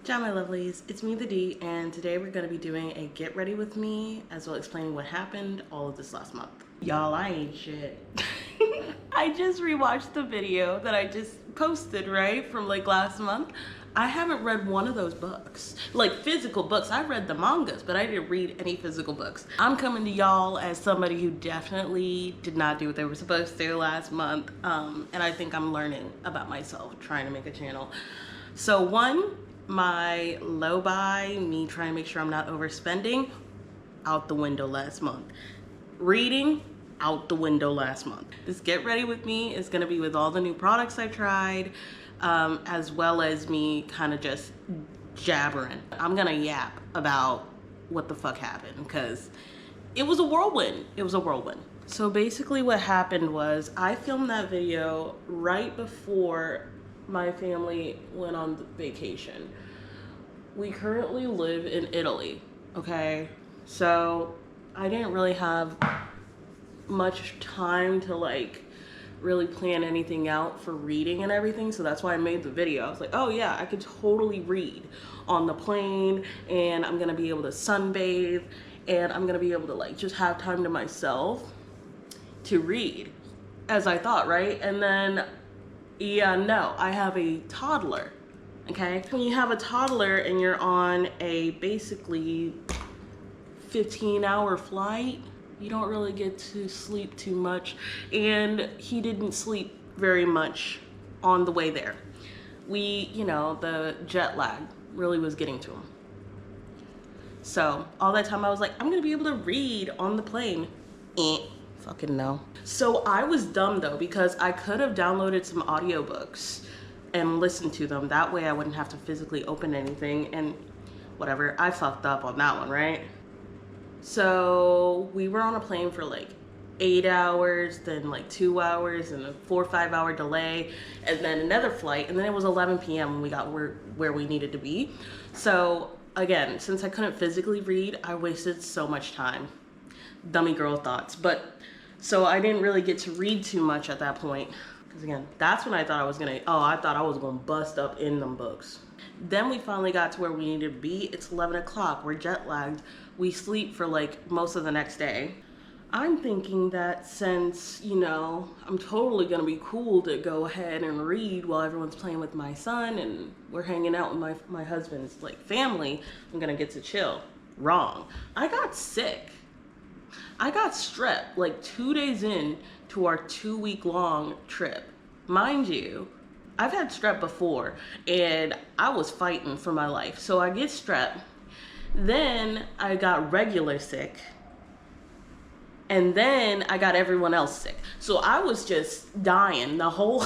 Ciao my lovelies, it's me the D, and today we're going to be doing a get ready with me as well explaining what happened all of this last month. Y'all, I ain't shit. I just rewatched the video that I just posted, right, from like last month. I haven't read one of those books, like physical books. I read the mangas, but I didn't read any physical books. I'm coming to y'all as somebody who definitely did not do what they were supposed to last month, and I think I'm learning about myself trying to make a channel. So one, my low buy, me trying to make sure I'm not overspending, out the window last month. Reading, out the window last month. This get ready with me is gonna be with all the new products I tried, as well as me kind of just jabbering. I'm gonna yap about what the fuck happened because it was a whirlwind. It was a whirlwind. So basically what happened was I filmed that video right before my family went on vacation. We currently live in Italy, okay? So I didn't really have much time to like really plan anything out for reading and everything, so that's why I made the video. I was like, oh yeah, I could totally read on the plane, and I'm gonna be able to sunbathe, and I'm gonna be able to like just have time to myself to read, as I thought, right? And then yeah, no, I have a toddler, okay? When you have a toddler and you're on a basically 15-hour flight, you don't really get to sleep too much. And he didn't sleep very much on the way there. The jet lag really was getting to him. So all that time I was like, I'm gonna be able to read on the plane. Fucking no. So I was dumb though, because I could have downloaded some audiobooks and listened to them. That way I wouldn't have to physically open anything, and whatever, I fucked up on that one, right? So we were on a plane for like 8 hours, then like 2 hours, and a 4 or 5 hour delay, and then another flight, and then it was 11 p.m. when we got where we needed to be. So again, since I couldn't physically read, I wasted so much time. Dummy girl thoughts. But so I didn't really get to read too much at that point, because again, that's when I thought I was gonna bust up in them books. Then we finally got to where we needed to be. It's 11 o'clock, we're jet lagged. We sleep for like most of the next day. I'm thinking that since, I'm totally gonna be cool to go ahead and read while everyone's playing with my son and we're hanging out with my husband's like family, I'm gonna get to chill. Wrong. I got sick. I got strep like 2 days in to our 2-week-long trip. Mind you, I've had strep before and I was fighting for my life. So I get strep, then I got regular sick, and then I got everyone else sick. So I was just dying the whole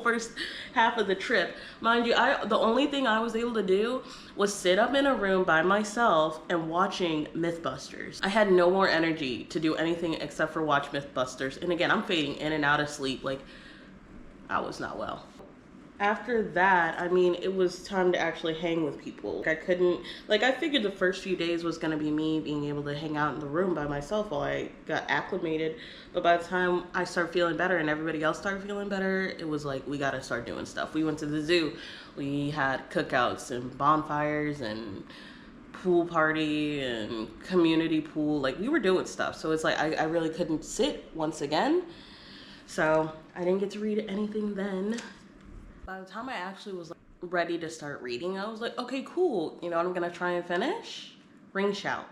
first half of the trip. Mind you, the only thing I was able to do was sit up in a room by myself and watching Mythbusters. I had no more energy to do anything except for watch Mythbusters. And again, I'm fading in and out of sleep. Like, I was not well. After that, I mean, it was time to actually hang with people. I figured the first few days was gonna be me being able to hang out in the room by myself while I got acclimated. But by the time I started feeling better and everybody else started feeling better, it was like, we gotta start doing stuff. We went to the zoo. We had cookouts and bonfires and pool party and community pool. Like, we were doing stuff. So it's like, I really couldn't sit once again. So I didn't get to read anything then. By the time I actually was like ready to start reading, I was like, okay, cool. You know what I'm gonna try and finish? Ring Shout.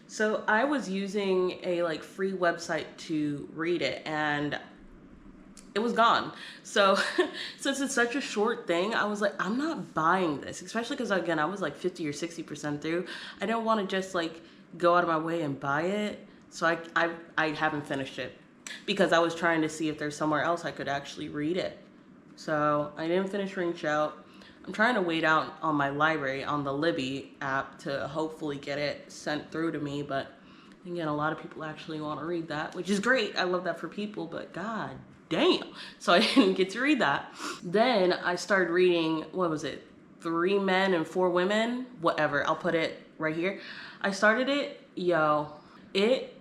So I was using a like free website to read it, and it was gone. So since it's such a short thing, I was like, I'm not buying this, especially because again, I was like 50 or 60% through. I don't want to just like go out of my way and buy it. So I haven't finished it because I was trying to see if there's somewhere else I could actually read it. So I didn't finish Ring Shout. I'm trying to wait out on my library on the Libby app to hopefully get it sent through to me. But again, a lot of people actually want to read that, which is great. I love that for people, but god damn. So I didn't get to read that. Then I started reading, what was it? 3 Men and 4 Women? Whatever, I'll put it right here. I started it, it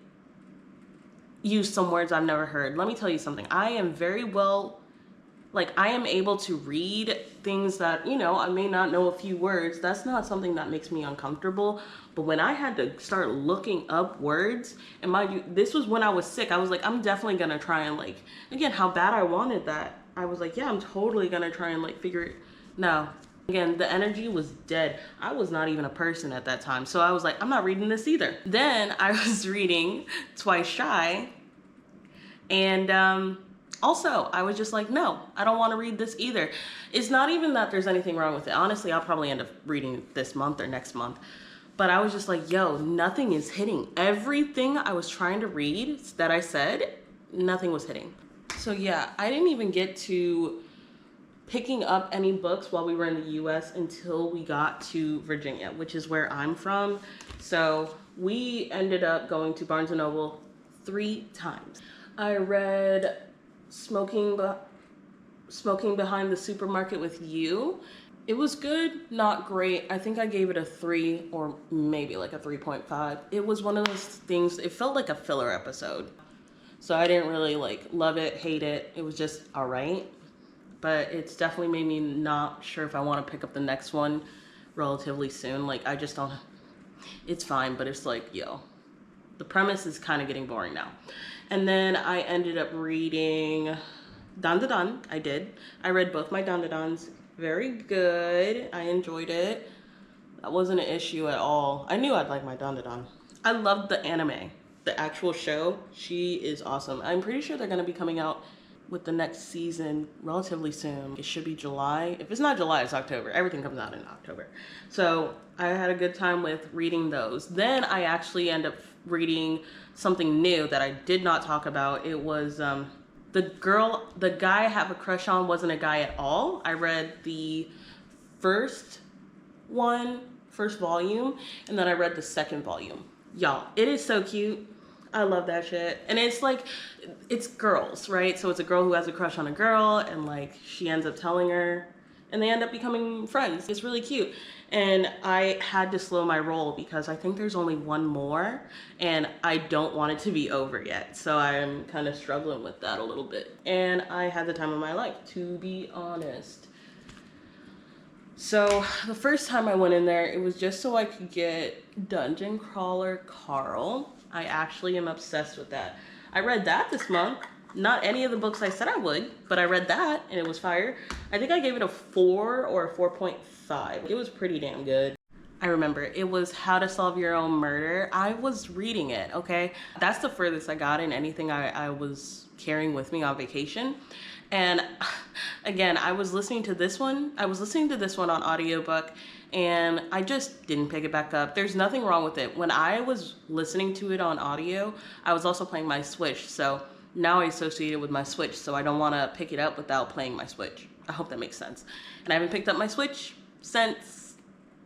used some words I've never heard. Let me tell you something. I am very well Like, I am able to read things that, you know, I may not know a few words. That's not something that makes me uncomfortable. But when I had to start looking up words, and mind you, this was when I was sick, I was like, I'm definitely gonna try and, like, again, how bad I wanted that. I was like, yeah, I'm totally gonna try and, like, figure it. No. Again, the energy was dead. I was not even a person at that time. So I was like, I'm not reading this either. Then I was reading Twice Shy. And also, I was just like, no, I don't want to read this either. It's not even that there's anything wrong with it. Honestly, I'll probably end up reading this month or next month. But I was just like, yo, nothing is hitting. Everything I was trying to read that I said, nothing was hitting. So yeah, I didn't even get to picking up any books while we were in the US until we got to Virginia, which is where I'm from. So we ended up going to Barnes & Noble 3 times. I read Smoking Behind the Supermarket with You. It was good, not great. I think I gave it a 3 or maybe like a 3.5. It was one of those things, it felt like a filler episode. So I didn't really like love it, hate it. It was just all right. But it's definitely made me not sure if I want to pick up the next one relatively soon. Like, I just don't, it's fine, but it's like, yo, the premise is kind of getting boring now. And then I ended up reading Dan Da Dan. I did. I read both my Dan Da Dans. Very good. I enjoyed it. That wasn't an issue at all. I knew I'd like my Dan Da Dan. I loved the anime. The actual show. She is awesome. I'm pretty sure they're going to be coming out with the next season relatively soon. It should be July. If it's not July, it's October. Everything comes out in October. So I had a good time with reading those. Then I actually end up reading something new that I did not talk about. It was the guy I have a crush on wasn't a guy at all. I read the first volume, and then I read the second volume. Y'all, it is so cute. I love that shit. And it's like, it's girls, right? So it's a girl who has a crush on a girl, and like she ends up telling her, and they end up becoming friends. It's really cute. And I had to slow my roll because I think there's only one more, and I don't want it to be over yet. So I'm kind of struggling with that a little bit. And I had the time of my life, to be honest. So the first time I went in there, it was just so I could get Dungeon Crawler Carl. I actually am obsessed with that. I read that this month. Not any of the books I said I would, but I read that and it was fire. I think I gave it a 4 or a 4.5. It was pretty damn good. I remember it was How to Solve Your Own Murder. I was reading it, okay? That's the furthest I got in anything I was carrying with me on vacation. And again, I was listening to this one. I was listening to this one on audiobook, and I just didn't pick it back up. There's nothing wrong with it. When I was listening to it on audio, I was also playing my Switch. So now I associate it with my Switch, so I don't want to pick it up without playing my Switch. I hope that makes sense. And I haven't picked up my Switch since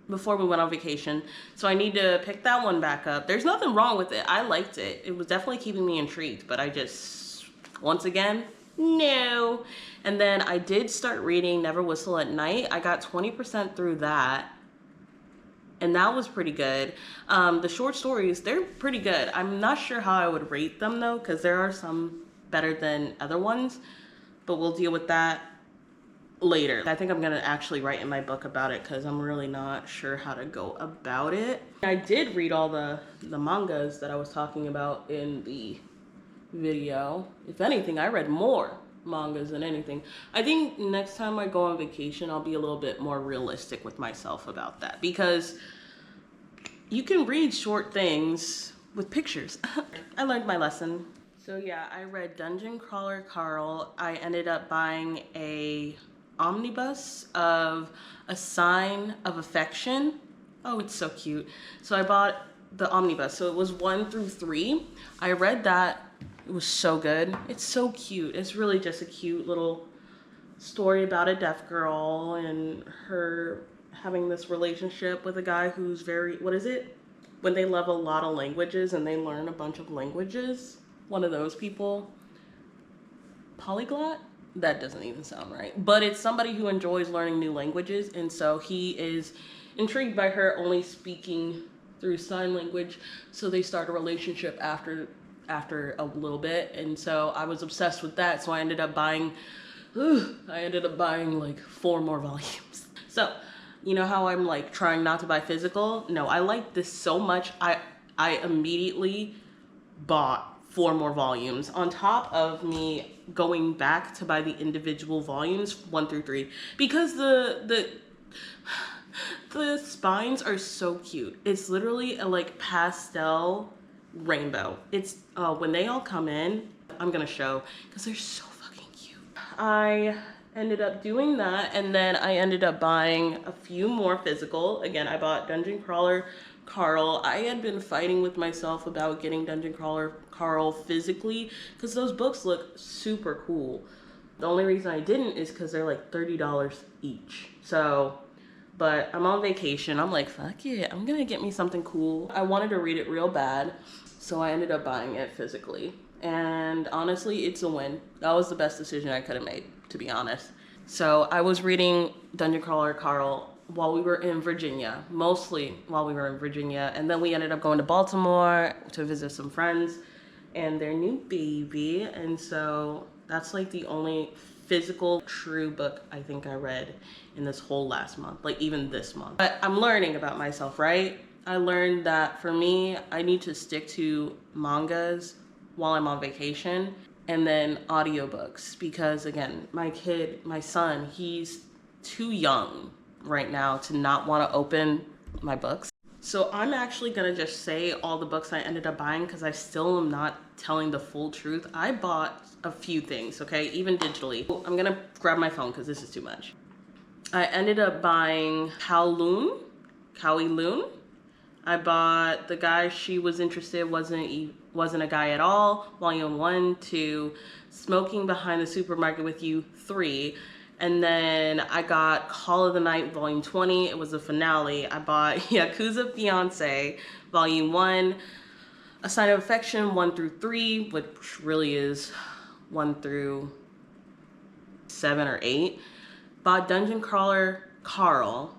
before we went on vacation, so I need to pick that one back up. There's nothing wrong with it. I liked it. It was definitely keeping me intrigued, but I just, once again, no. And then I did start reading Never Whistle at Night. I got 20% through that, and that was pretty good. The short stories, they're pretty good. I'm not sure how I would rate them though, because there are some better than other ones, but we'll deal with that later. I think I'm gonna actually write in my book about it because I'm really not sure how to go about it. I did read all the mangas that I was talking about in the video. If anything, I read more mangas than anything. I think next time I go on vacation, I'll be a little bit more realistic with myself about that, because you can read short things with pictures. I learned my lesson. So yeah, I read Dungeon Crawler Carl. I ended up buying a omnibus of A Sign of Affection. Oh, it's so cute. So I bought the omnibus. So it was 1 through 3. I read that. It was so good. It's so cute. It's really just a cute little story about a deaf girl and her having this relationship with a guy who's very, what is it? When they love a lot of languages and they learn a bunch of languages. One of those people. Polyglot? That doesn't even sound right. But it's somebody who enjoys learning new languages, and so he is intrigued by her only speaking through sign language, so they start a relationship after a little bit. And so I was obsessed with that, so I ended up buying I ended up buying like 4 more volumes. So, you know how I'm like trying not to buy physical? No, I like this so much. I immediately bought 4 more volumes on top of me going back to buy the individual volumes 1 through 3 because the spines are so cute. It's literally a like pastel rainbow. It's when they all come in, I'm gonna show because they're so fucking cute. I ended up doing that, and then I ended up buying a few more physical. Again, I bought Dungeon Crawler Carl. I had been fighting with myself about getting Dungeon Crawler Carl physically because those books look super cool. The only reason I didn't is because they're like $30 each. So, but I'm on vacation. I'm like, fuck it, I'm gonna get me something cool. I wanted to read it real bad, so I ended up buying it physically. And honestly, it's a win. That was the best decision I could have made, to be honest. So I was reading Dungeon Crawler Carl while we were in Virginia, mostly while we were in Virginia. And then we ended up going to Baltimore to visit some friends and their new baby. And so that's like the only physical true book I think I read in this whole last month, like even this month. But I'm learning about myself, right? I learned that for me, I need to stick to mangas while I'm on vacation and then audiobooks because again, my son, he's too young right now to not want to open my books. So I'm actually gonna just say all the books I ended up buying because I still am not telling the full truth. I bought a few things, okay, even digitally. I'm gonna grab my phone because this is too much. I ended up buying Kowloon. I bought The Guy She Was Interested Wasn't a Guy at All, Volume 1, 2, Smoking Behind the Supermarket with You, 3. And then I got Call of the Night, Volume 20. It was a finale. I bought Yakuza Fiance, Volume 1, A Sign of Affection, 1 through 3, which really is 1 through 7 or 8. Bought Dungeon Crawler Carl.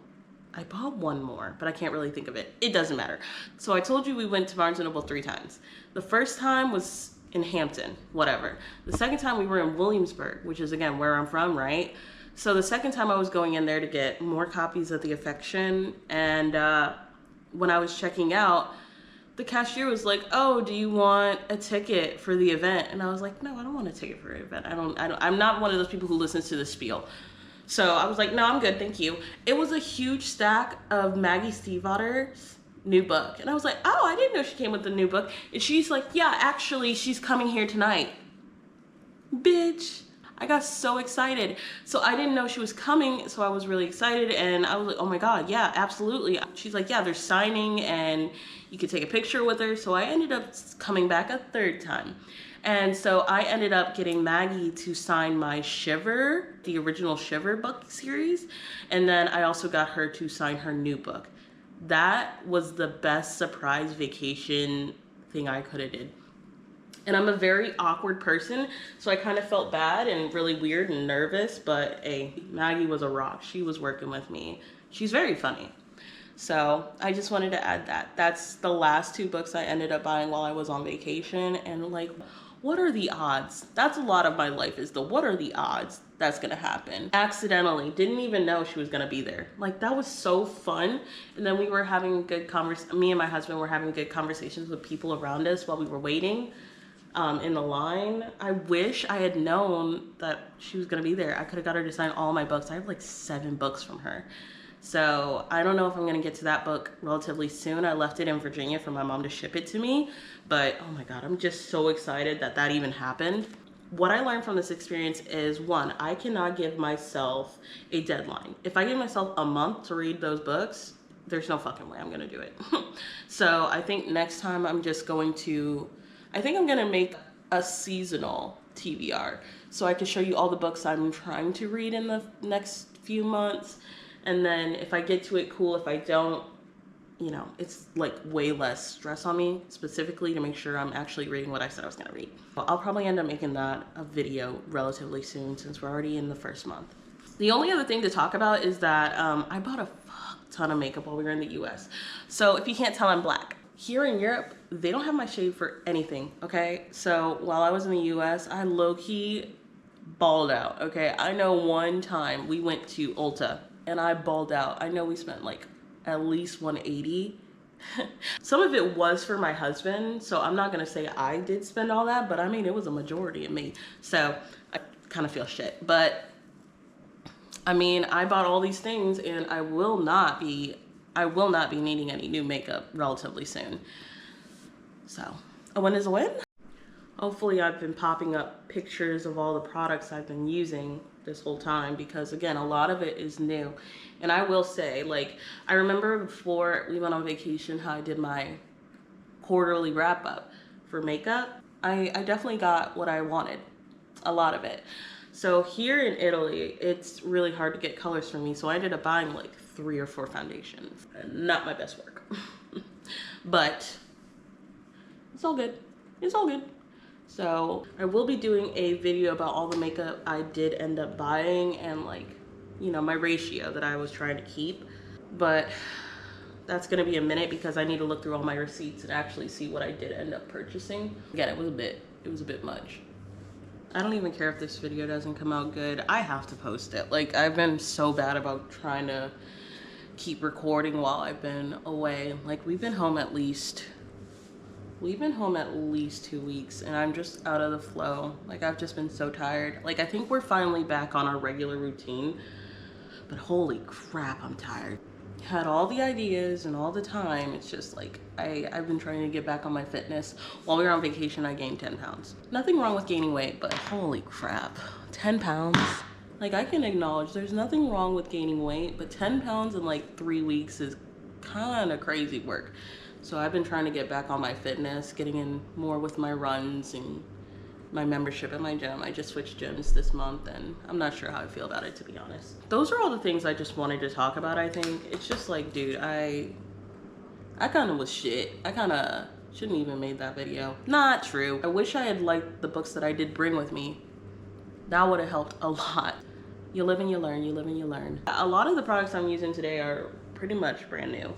I bought one more, but I can't really think of it. It doesn't matter. So I told you we went to Barnes & Noble 3 times. The first time was in Hampton, whatever. The second time we were in Williamsburg, which is again where I'm from, right? So the second time I was going in there to get more copies of The Affection, and when I was checking out, the cashier was like, "Oh, do you want a ticket for the event?" And I was like, "No, I don't want a ticket for an event. I'm not one of those people who listens to the spiel." So I was like, "No, I'm good, thank you." It was a huge stack of Maggie Stiefvater's new book. And I was like, "Oh, I didn't know she came with the new book." And she's like, "Yeah, actually, she's coming here tonight." Bitch. I got so excited. So I didn't know she was coming, so I was really excited. And I was like, "Oh my God, yeah, absolutely." She's like, "Yeah, they're signing and you could take a picture with her." So I ended up coming back a third time. And so I ended up getting Maggie to sign my Shiver, the original Shiver book series. And then I also got her to sign her new book. That was the best surprise vacation thing I could have did. And I'm a very awkward person, so I kind of felt bad and really weird and nervous, but hey, Maggie was a rock. She was working with me. She's very funny. So I just wanted to add that. That's the last 2 books I ended up buying while I was on vacation. And like, what are the odds? That's a lot of my life, is the what are the odds that's gonna happen. Accidentally, didn't even know she was gonna be there. Like, that was so fun. And then we were having good me and my husband were having good conversations with people around us while we were waiting in the line. I wish I had known that she was gonna be there. I could have got her to sign all my books. I have like 7 books from her. So I don't know if I'm gonna get to that book relatively soon. I left it in Virginia for my mom to ship it to me, but oh my God, I'm just so excited that that even happened. What I learned from this experience is, 1, I cannot give myself a deadline. If I give myself a month to read those books, there's no fucking way I'm gonna do it. So I think next time I'm gonna make a seasonal TBR so I can show you all the books I'm trying to read in the next few months. And then if I get to it, cool. If I don't, you know, it's like way less stress on me, specifically to make sure I'm actually reading what I said I was gonna read. I'll probably end up making that a video relatively soon since we're already in the first month. The only other thing to talk about is that I bought a fuck ton of makeup while we were in the US. So if you can't tell, I'm black. Here in Europe, they don't have my shade for anything, okay? So while I was in the US, I low-key balled out, okay? I know one time we went to Ulta and I balled out. I know we spent like at least 180. Some of it was for my husband, so I'm not gonna say I did spend all that, but I mean, it was a majority of me. So I kind of feel shit, but I mean, I bought all these things and I will not be needing any new makeup relatively soon. So a win is a win. Hopefully I've been popping up pictures of all the products I've been using this whole time, because again, a lot of it is new. And I will say, like, I remember before we went on vacation how I did my quarterly wrap up for makeup. I definitely got what I wanted, a lot of it. So here in Italy, it's really hard to get colors for me. So I ended up buying like 3 or 4 foundations. Not my best work, but it's all good. It's all good. So I will be doing a video about all the makeup I did end up buying and, like, you know, my ratio that I was trying to keep. But that's gonna be a minute because I need to look through all my receipts and actually see what I did end up purchasing. Again, it was a bit much. I don't even care if this video doesn't come out good. I have to post it. Like, I've been so bad about trying to keep recording while I've been away. Like, we've been home at least 2 weeks and I'm just out of the flow. Like, I've just been so tired. Like, I think we're finally back on our regular routine, but holy crap, I'm tired. Had all the ideas and all the time. It's just like, I've been trying to get back on my fitness. While we were on vacation, I gained 10 pounds. Nothing wrong with gaining weight, but holy crap, 10 pounds. Like, I can acknowledge there's nothing wrong with gaining weight, but 10 pounds in like 3 weeks is kind of crazy work. So I've been trying to get back on my fitness, getting in more with my runs and my membership at my gym. I just switched gyms this month and I'm not sure how I feel about it, to be honest. Those are all the things I just wanted to talk about, I think. It's just like, dude, I kind of was shit. I kind of shouldn't even made that video. Not true. I wish I had liked the books that I did bring with me. That would have helped a lot. You live and you learn, you live and you learn. A lot of the products I'm using today are pretty much brand new.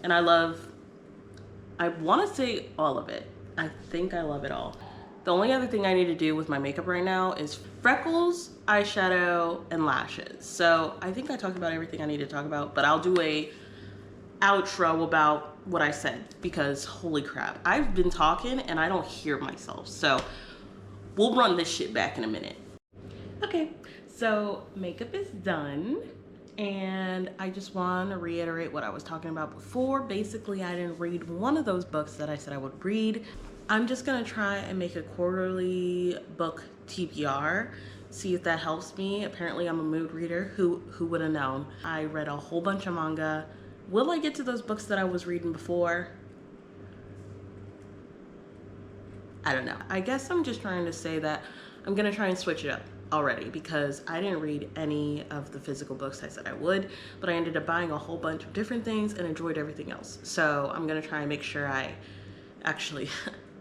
And I want to say all of it. I think I love it all. The only other thing I need to do with my makeup right now is freckles, eyeshadow, and lashes. So I think I talked about everything I need to talk about, but I'll do a outro about what I said because holy crap, I've been talking and I don't hear myself. So we'll run this shit back in a minute. Okay, so makeup is done. And I just want to reiterate what I was talking about before. Basically, I didn't read one of those books that I said I would read. I'm just gonna try and make a quarterly book TBR, see if that helps me. Apparently, I'm a mood reader. Who would have known? I read a whole bunch of manga. Will I get to those books that I was reading before? I don't know. I guess I'm just trying to say that I'm gonna try and switch it up already because I didn't read any of the physical books I said I would, but I ended up buying a whole bunch of different things and enjoyed everything else. So I'm gonna try and make sure I actually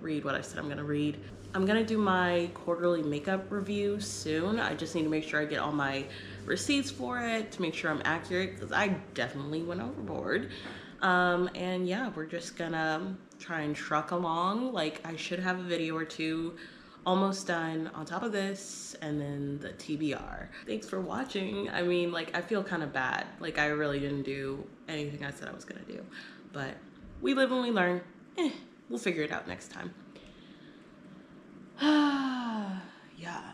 read what I said I'm gonna read. I'm gonna do my quarterly makeup review soon. I just need to make sure I get all my receipts for it to make sure I'm accurate because I definitely went overboard. And yeah, we're just gonna try and truck along. Like, I should have a video or two almost done on top of this and then the TBR. Thanks for watching. I mean, like, I feel kind of bad. Like, I really didn't do anything I said I was gonna do, but we live and we learn. We'll figure it out next time. Yeah.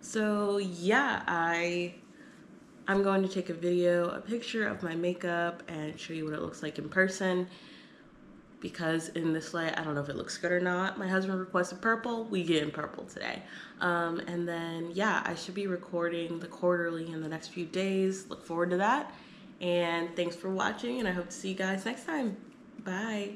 So yeah, I'm going to take a picture of my makeup and show you what it looks like in person. Because in this light, I don't know if it looks good or not. My husband requested purple, we get in purple today. And then yeah, I should be recording the quarterly in the next few days. Look forward to that. And thanks for watching and I hope to see you guys next time. Bye.